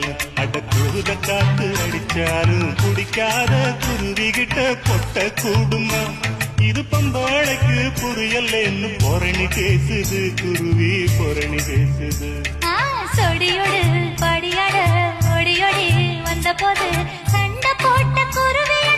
அடிச்சாலும் அடக்கூத காத்து அடிச்சாலும் குடிக்காத குருவிகிட்ட பொட்ட கூடுமா இது பம்பாளைக்கு புரியலன்னு பொரணி பேசுது குருவி பொரணி பேசுது சொடியோடு படியாட ஒடியோடி வந்த போது சண்டை போட்ட குருவிய